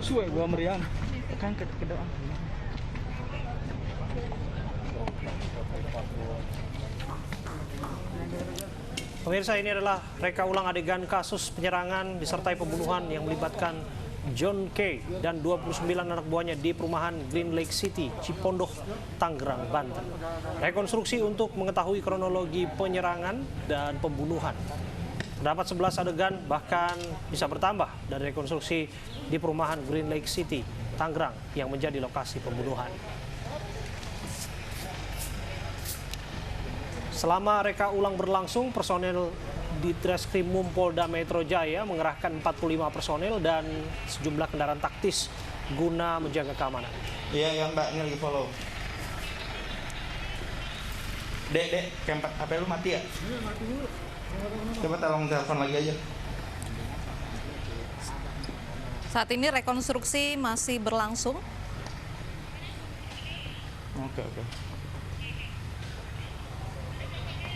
Suwe gua meriam. Kan ke doang. Pemirsa, ini adalah reka ulang adegan kasus penyerangan disertai pembunuhan yang melibatkan John K. dan 29 anak buahnya di perumahan Green Lake City, Cipondoh, Tangerang, Banten. Rekonstruksi untuk mengetahui kronologi penyerangan dan pembunuhan. Terdapat 11 adegan, bahkan bisa bertambah dari rekonstruksi di perumahan Green Lake City, Tangerang yang menjadi lokasi pembunuhan. Selama reka ulang berlangsung, personel di Treskrimum Polda Metro Jaya mengerahkan 45 personel dan sejumlah kendaraan taktis guna menjaga keamanan. Iya, yang Mbak, ini lagi follow. Dek, HP lu mati ya? Iya, mati dulu. Coba tolong telepon lagi aja. Saat ini rekonstruksi masih berlangsung. Oke.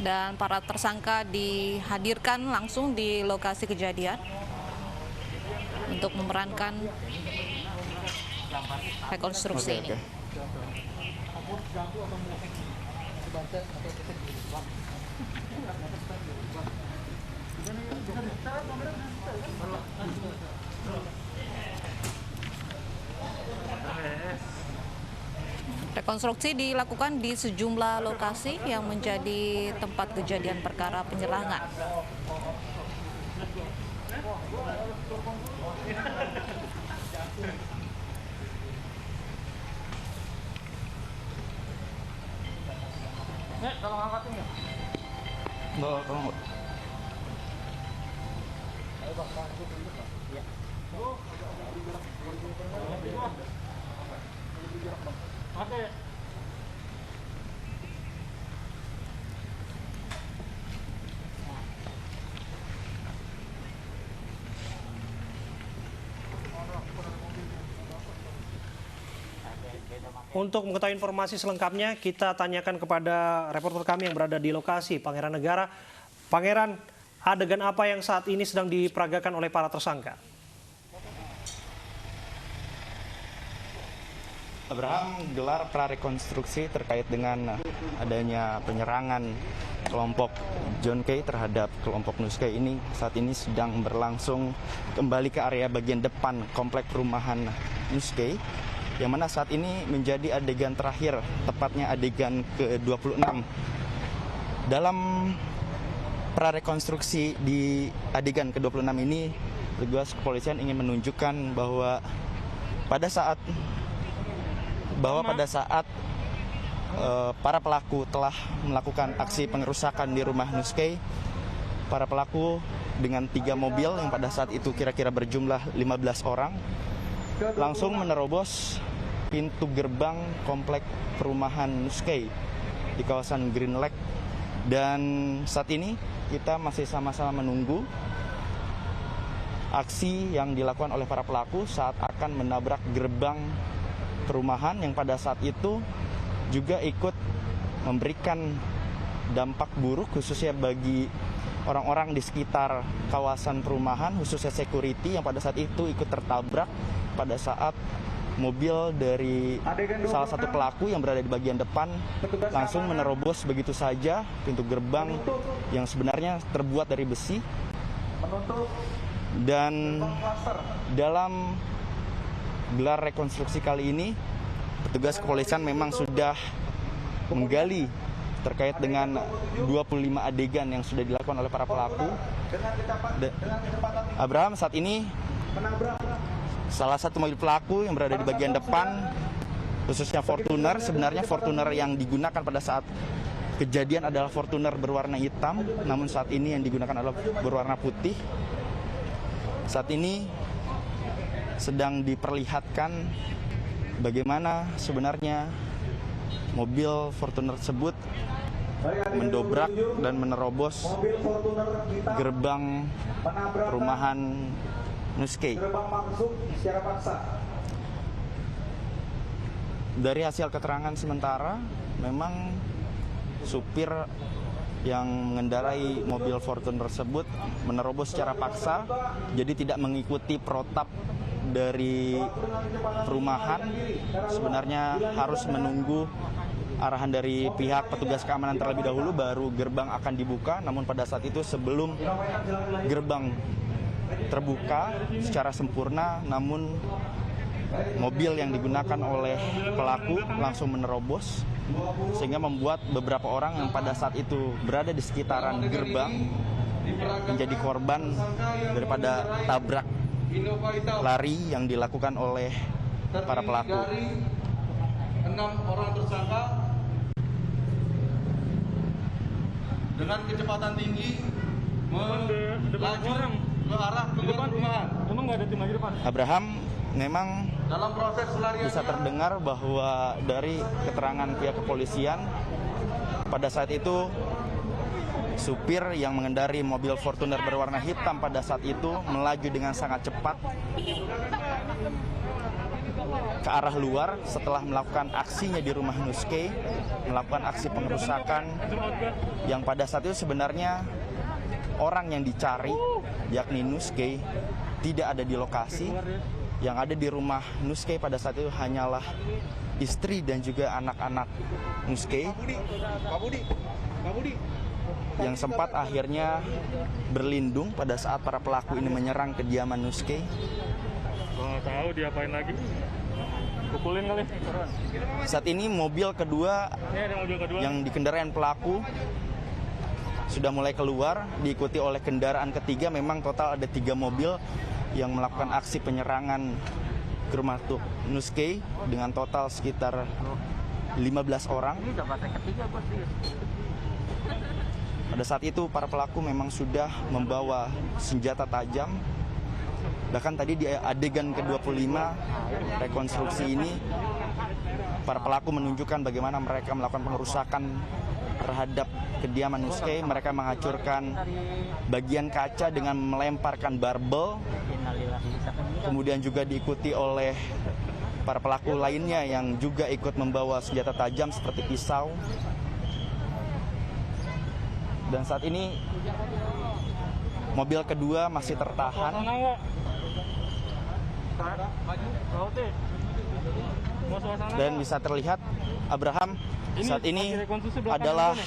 Dan para tersangka dihadirkan langsung di lokasi kejadian untuk memerankan rekonstruksi ini. Rekonstruksi dilakukan di sejumlah lokasi yang menjadi tempat kejadian perkara penyerangan. Nek, tolong angkatin ya. Tolong. Ayo Bang, bantu dulu Bang. Iya. Oke. Untuk mengetahui informasi selengkapnya, kita tanyakan kepada reporter kami yang berada di lokasi, Pangeran Negara. Pangeran, adegan apa yang saat ini sedang diperagakan oleh para tersangka? Abraham gelar prarekonstruksi terkait dengan adanya penyerangan kelompok John K terhadap kelompok Nus K ini saat ini sedang berlangsung kembali ke area bagian depan komplek perumahan Nus K, yang mana saat ini menjadi adegan terakhir, tepatnya adegan ke-26. Dalam prarekonstruksi di adegan ke-26 ini, petugas kepolisian ingin menunjukkan bahwa pada saat para pelaku telah melakukan aksi pengerusakan di rumah Nus K, para pelaku dengan 3 mobil yang pada saat itu kira-kira berjumlah 15 orang langsung menerobos pintu gerbang komplek perumahan Nus K di kawasan Green Lake. Dan saat ini kita masih sama-sama menunggu aksi yang dilakukan oleh para pelaku saat akan menabrak gerbang perumahan yang pada saat itu juga ikut memberikan dampak buruk khususnya bagi orang-orang di sekitar kawasan perumahan, khususnya security yang pada saat itu ikut tertabrak pada saat mobil dari salah satu pelaku yang berada di bagian depan langsung menerobos begitu saja pintu gerbang yang sebenarnya terbuat dari besi. Dan dalam gelar rekonstruksi kali ini, petugas kepolisian memang sudah menggali terkait dengan 25 adegan yang sudah dilakukan oleh para pelaku. Abraham, saat ini salah satu mobil pelaku yang berada di bagian depan, khususnya Fortuner, sebenarnya Fortuner yang digunakan pada saat kejadian adalah Fortuner berwarna hitam, namun saat ini yang digunakan adalah berwarna putih. Saat ini sedang diperlihatkan bagaimana sebenarnya mobil Fortuner tersebut mendobrak dan menerobos gerbang perumahan Nus K. Dari hasil keterangan sementara, memang supir yang mengendarai mobil Fortuner tersebut menerobos secara paksa, jadi tidak mengikuti protap dari perumahan. Sebenarnya harus menunggu arahan dari pihak petugas keamanan terlebih dahulu baru gerbang akan dibuka. Namun pada saat itu sebelum gerbang terbuka secara sempurna, namun mobil yang digunakan oleh pelaku langsung menerobos, sehingga membuat beberapa orang yang pada saat itu berada di sekitaran gerbang menjadi korban daripada tabrak lari yang dilakukan oleh para pelaku. 6 orang tersangka dengan kecepatan tinggi melaju ke arah perumahan. Emang nggak ada tim lagi depan? Abraham, memang Dalam proses pelarian bisa terdengar bahwa dari keterangan pihak kepolisian pada saat itu supir yang mengendari mobil Fortuner berwarna hitam pada saat itu melaju dengan sangat cepat ke arah luar setelah melakukan aksinya di rumah Nuskay, melakukan aksi pengerusakan yang pada saat itu sebenarnya orang yang dicari, yakni Nuskay, tidak ada di lokasi. Yang ada di rumah Nuskay pada saat itu hanyalah istri dan juga anak-anak Nuskay yang sempat akhirnya berlindung pada saat para pelaku ini menyerang kediaman Nuskay. Nggak tahu diapain lagi. Pukulin kali. Saat ini mobil kedua yang dikendarai pelaku sudah mulai keluar, diikuti oleh kendaraan ketiga. Memang total ada 3 mobil yang melakukan aksi penyerangan ke rumah Nuskay dengan total sekitar 15 orang. Pada saat itu para pelaku memang sudah membawa senjata tajam. Bahkan tadi di adegan ke-25 rekonstruksi ini para pelaku menunjukkan bagaimana mereka melakukan pengerusakan terhadap kediaman Nuskay. Mereka menghancurkan bagian kaca dengan melemparkan barbel. Kemudian juga diikuti oleh para pelaku lainnya yang juga ikut membawa senjata tajam seperti pisau. Dan saat ini mobil kedua masih tertahan. Dan bisa terlihat, Abraham, saat ini adalah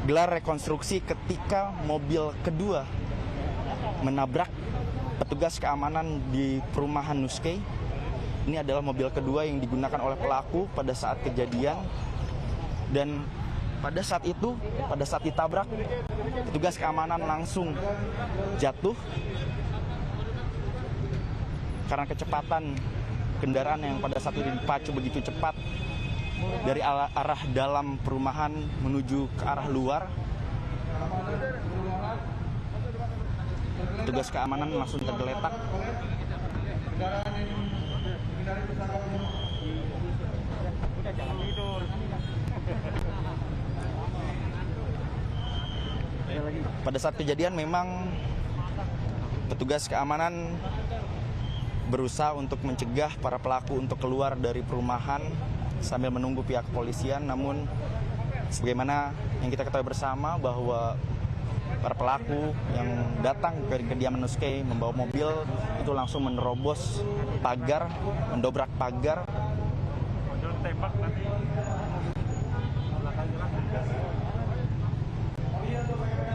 gelar rekonstruksi ketika mobil kedua menabrak petugas keamanan di perumahan Nuskay. Ini adalah mobil kedua yang digunakan oleh pelaku pada saat kejadian. Dan pada saat itu, pada saat ditabrak, petugas keamanan langsung jatuh karena kecepatan kendaraan yang pada saat itu dipacu begitu cepat dari arah dalam perumahan menuju ke arah luar. Petugas keamanan langsung tergeletak. Pada saat kejadian memang petugas keamanan berusaha untuk mencegah para pelaku untuk keluar dari perumahan sambil menunggu pihak kepolisian. Namun sebagaimana yang kita ketahui bersama bahwa para pelaku yang datang ke kediaman Nuskay membawa mobil itu langsung menerobos pagar, mendobrak pagar.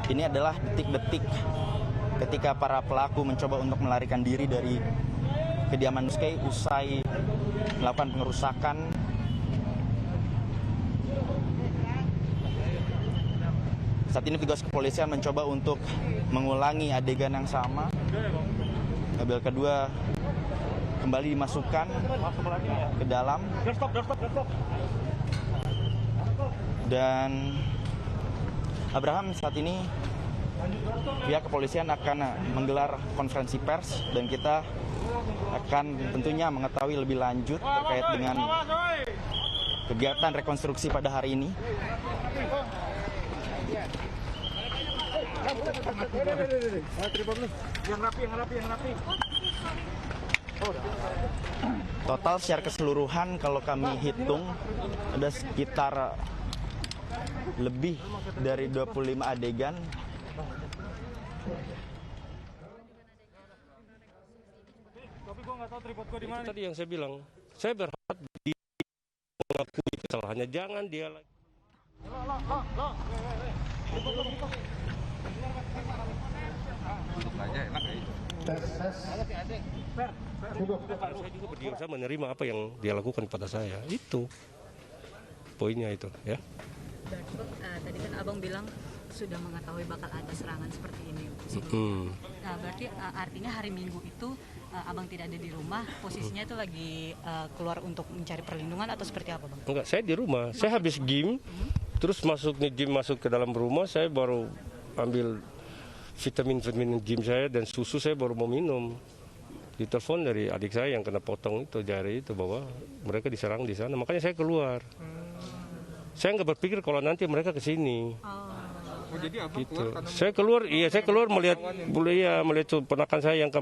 Ini adalah detik-detik ketika para pelaku mencoba untuk melarikan diri dari kediaman Nuskay usai melakukan pengerusakan. Saat ini petugas kepolisian mencoba untuk mengulangi adegan yang sama. Mobil kedua kembali dimasukkan ke dalam. Dan Abraham, saat ini pihak kepolisian akan menggelar konferensi pers dan kita akan tentunya mengetahui lebih lanjut terkait dengan kegiatan rekonstruksi pada hari ini. Total secara keseluruhan kalau kami hitung ada sekitar lebih dari 25 adegan. Tapi gua nggak tahu tripod gua di mana. Tadi yang saya bilang, saya berharap dia mengakui kesalahannya, jangan dia lagi. Saya juga berdiam, saya menerima apa yang dia lakukan pada saya. Itu poinnya itu, ya. Tadi kan abang bilang sudah mengetahui bakal ada serangan seperti ini. Nah, berarti artinya hari Minggu itu abang tidak ada di rumah, posisinya itu lagi keluar untuk mencari perlindungan atau seperti apa, bang? Enggak, saya di rumah. Saya habis gym, terus masuk ke dalam rumah, saya baru ambil vitamin gym saya dan susu saya baru mau minum. Ditelepon dari adik saya yang kena potong itu jari itu bahwa mereka diserang di sana, makanya saya keluar. Saya nggak berpikir kalau nanti mereka ke sini. Jadi abang Gitu. keluar karena Saya keluar melihat ponakan saya yang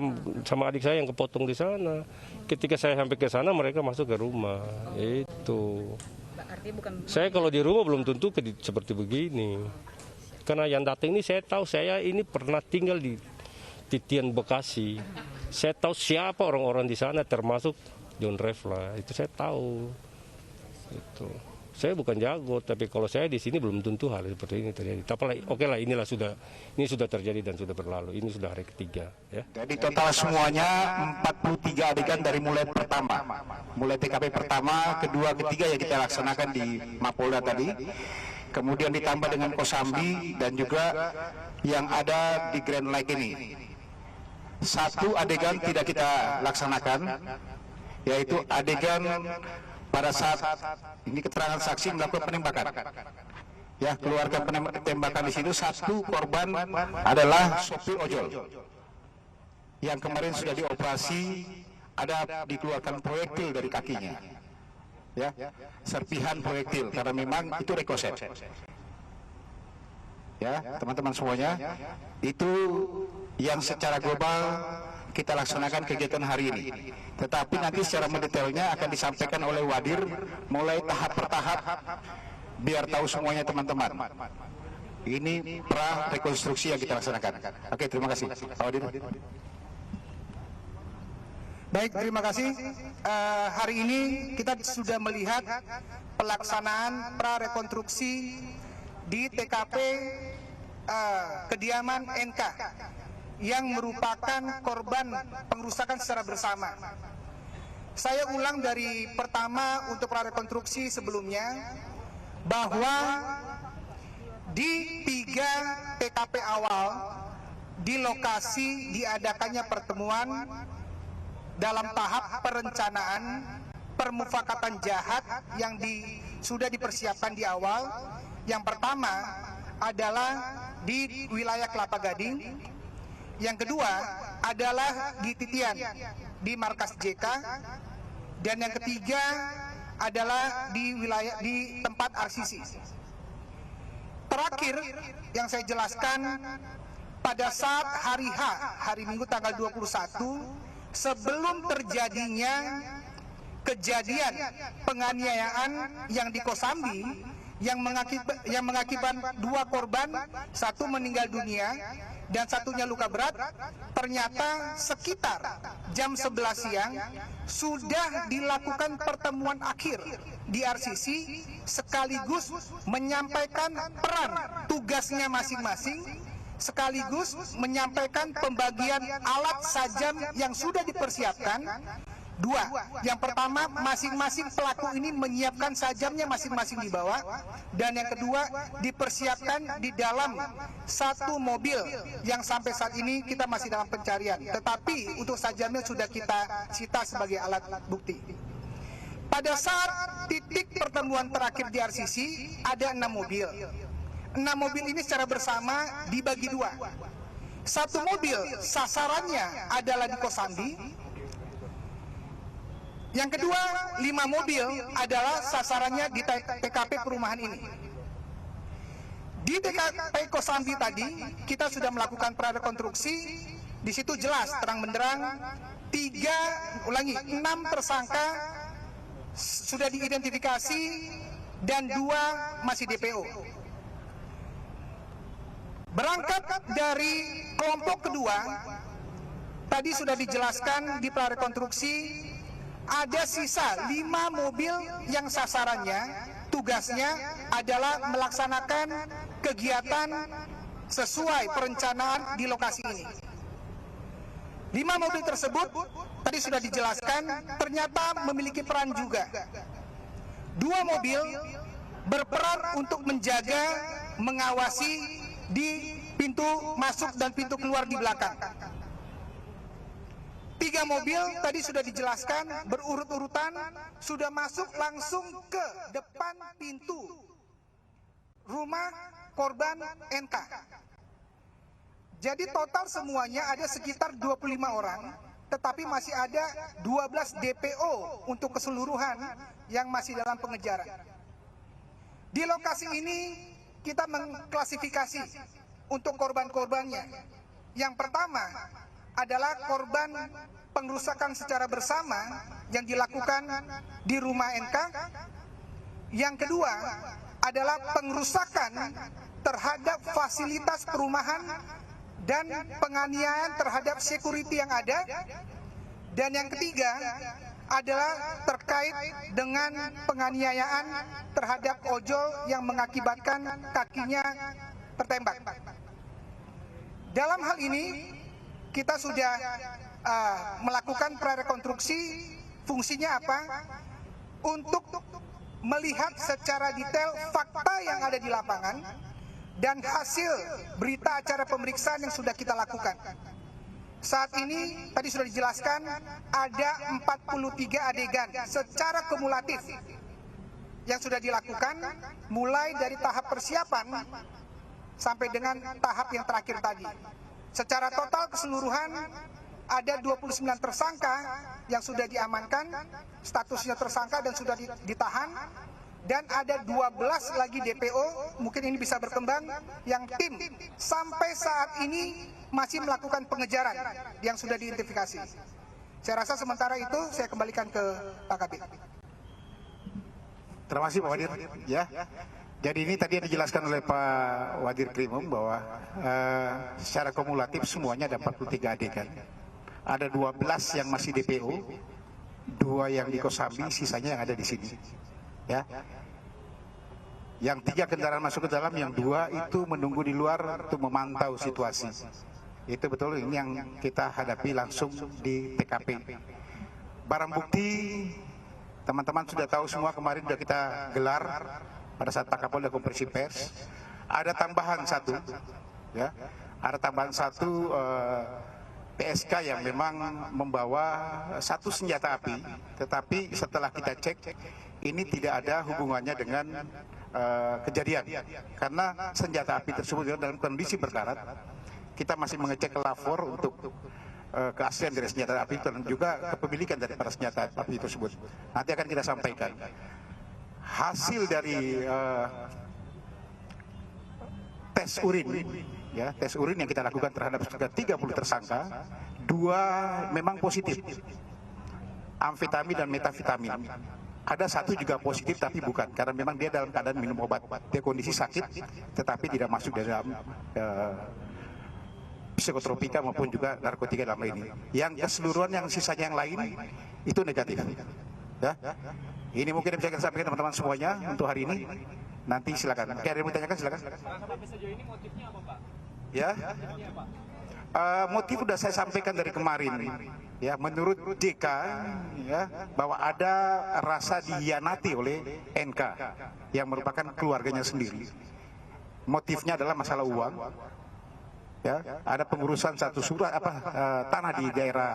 sama adik saya yang kepotong di sana. Ketika saya sampai ke sana mereka masuk ke rumah. Itu. Artinya bukan. Saya kalau di rumah belum tentu seperti begini. Karena yang datang ini saya tahu, saya ini pernah tinggal di Titian Bekasi. Saya tahu siapa orang-orang di sana termasuk John Refla. Itu saya tahu. Itu. Saya bukan jago, tapi kalau saya di sini belum tentu hal seperti ini terjadi. Tapi oke lah, ini sudah terjadi dan sudah berlalu. Ini sudah hari ketiga, ya. Jadi total semuanya 43 adegan dari mulai pertama, mulai TKP pertama, kedua, ketiga yang kita laksanakan di Mapolda tadi. Kemudian ditambah dengan Kosambi dan juga yang ada di Grand Lake ini. Satu adegan tidak kita laksanakan, yaitu adegan pada saat ini keterangan saksi melakukan penembakan. Ya, keluarga penembakan di situ satu korban adalah sopir ojol yang kemarin sudah dioperasi, ada dikeluarkan proyektil dari kakinya. Ya, serpihan proyektil karena memang itu rekoset. Ya, teman-teman semuanya, itu yang secara global kita laksanakan kegiatan hari ini. Tetapi nanti secara mendetailnya akan disampaikan oleh Wadir mulai tahap per tahap biar tahu semuanya teman-teman. Ini pra rekonstruksi yang kita laksanakan. Oke, terima kasih. Pak Wadir. Baik, terima kasih. Hari ini kita sudah melihat pelaksanaan pra rekonstruksi di TKP kediaman NK yang merupakan korban pengerusakan secara bersama. Saya ulang dari pertama untuk prarekonstruksi sebelumnya, bahwa di 3 TKP awal di lokasi diadakannya pertemuan dalam tahap perencanaan permufakatan jahat yang sudah dipersiapkan di awal. Yang pertama adalah di wilayah Kelapa Gading. Yang kedua adalah di Titian, di markas JK, dan yang ketiga adalah di tempat RCC. Terakhir yang saya jelaskan, pada saat hari H, hari Minggu tanggal 21, sebelum terjadinya kejadian penganiayaan yang di Kosambi, yang mengakibatkan 2 korban, 1 meninggal dunia dan 1-nya luka berat, ternyata sekitar jam 11 siang sudah dilakukan pertemuan akhir di RCC sekaligus menyampaikan peran tugasnya masing-masing, sekaligus menyampaikan pembagian alat sajam yang sudah dipersiapkan. 2, yang pertama masing-masing pelaku ini menyiapkan sajamnya masing-masing di bawah, dan yang kedua dipersiapkan di dalam 1 mobil yang sampai saat ini kita masih dalam pencarian, tetapi untuk sajamnya sudah kita sita sebagai alat bukti. Pada saat titik pertemuan terakhir di RCC ada 6 mobil. 6 mobil ini secara bersama dibagi 2. 1 mobil sasarannya adalah di Kosambi. Yang kedua, 5 mobil adalah sasarannya di TKP perumahan ini. Di TKP Kosambi tadi, kita sudah melakukan prarekonstruksi. Di situ jelas, terang benderang, 6 tersangka sudah diidentifikasi dan 2 masih DPO. Berangkat dari kelompok kedua, tadi sudah dijelaskan di prarekonstruksi, ada sisa 5 mobil yang sasarannya, tugasnya adalah melaksanakan kegiatan sesuai perencanaan di lokasi ini. 5 mobil tersebut, tadi sudah dijelaskan, ternyata memiliki peran juga. 2 mobil berperan untuk menjaga, mengawasi di pintu masuk dan pintu keluar di belakang. 3 mobil tadi sudah dijelaskan berurut-urutan sudah masuk langsung ke depan pintu rumah korban NK. Jadi total semuanya ada sekitar 25 orang, tetapi masih ada 12 DPO untuk keseluruhan yang masih dalam pengejaran. Di lokasi ini kita mengklasifikasi untuk korban-korbannya. Yang pertama adalah korban pengrusakan secara bersama yang dilakukan di rumah NK. Yang kedua adalah pengrusakan terhadap fasilitas perumahan dan penganiayaan terhadap security yang ada. Dan yang ketiga adalah terkait dengan penganiayaan terhadap ojol yang mengakibatkan kakinya tertembak. Dalam hal ini kita sudah melakukan prarekonstruksi. Fungsinya apa? Untuk melihat secara detail fakta yang ada di lapangan dan hasil berita acara pemeriksaan yang sudah kita lakukan. Saat ini tadi sudah dijelaskan ada 43 adegan secara kumulatif yang sudah dilakukan, mulai dari tahap persiapan sampai dengan tahap yang terakhir tadi. Secara total keseluruhan ada 29 tersangka yang sudah diamankan, statusnya tersangka dan sudah ditahan, dan ada 12 lagi DPO, mungkin ini bisa berkembang, yang tim sampai saat ini masih melakukan pengejaran yang sudah diidentifikasi. Saya rasa sementara itu saya kembalikan ke Pak Kabit. Terima kasih Pak Wadir. Ya. Jadi ini tadi yang dijelaskan oleh Pak Wadir Krimum bahwa secara kumulatif semuanya ada 43 adegan. Ada 12 yang masih DPO, 2 yang di Kosambi, sisanya yang ada di sini. Ya. Yang 3 kendaraan masuk ke dalam, yang 2 itu menunggu di luar untuk memantau situasi. Itu betul ini yang kita hadapi langsung di TKP. Barang bukti teman-teman sudah tahu semua, kemarin sudah kita gelar pada saat Pak Kapolda konferensi pers. Ada tambahan 1, ya. Ada tambahan 1 PSK yang memang membawa 1 senjata api, tetapi setelah kita cek ini tidak ada hubungannya dengan kejadian, karena senjata api tersebut dalam kondisi berkarat. Kita masih mengecek lapor untuk keaslian dari senjata api dan juga kepemilikan dari para senjata api tersebut. Nanti akan kita sampaikan. Hasil dari tes urin, ya, tes urin yang kita lakukan terhadap 30 tersangka, 2 memang positif, amfetamin dan metafetamin. Ada 1 juga positif tapi bukan, karena memang dia dalam keadaan minum obat. Dia kondisi sakit tetapi tidak masuk dalam psikotropika maupun juga narkotika dalam hal ini. Yang keseluruhan yang sisanya yang lain itu negatif. Ya. Ini mungkin bisa kita sampaikan teman-teman semuanya untuk hari ini. Nanti silakan. Oke, ada yang mau tanyakan silakan. Sampai sejauh ini motifnya apa, Pak? Ya. Motif sudah saya sampaikan dari kemarin. Ya, menurut JK, ya, bahwa ada rasa dihianati oleh NK yang merupakan keluarganya sendiri. Motifnya adalah masalah uang. Ya, ada pengurusan 1 surat tanah di daerah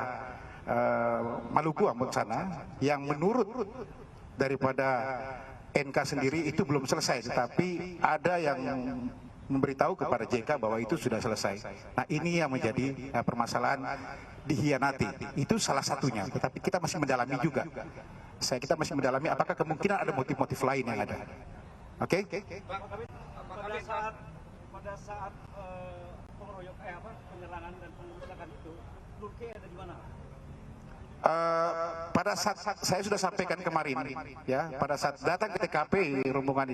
Maluku Ambon sana yang menurut daripada NK sendiri itu belum selesai, tetapi ada yang memberitahu kepada JK bahwa itu sudah selesai. Nah, ini yang menjadi permasalahan dihianati. Itu salah satunya, tetapi kita masih mendalami juga. Kita masih mendalami apakah kemungkinan ada motif-motif lain yang ada. Oke? Pada saat penyerangan dan pengerusakan itu, Nurke ada di mana? pada saat saya sudah sampaikan kemarin, ya, pada saat datang ke TKP rombongan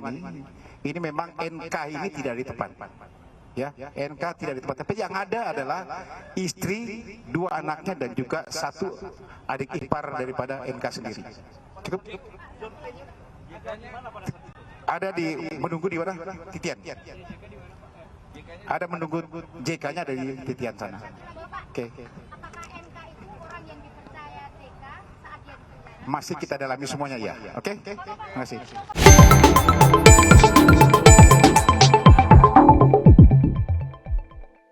ini memang NK ini tidak di tempat, ya, NK tidak di tempat. Tapi yang ada adalah istri, 2 anaknya dan juga 1 adik ipar daripada NK sendiri. Cukup? Ada menunggu di mana? Titian. Ada menunggu JK-nya dari Titian sana. Oke. Masih kita dalami semuanya ya. Oke? Terima kasih.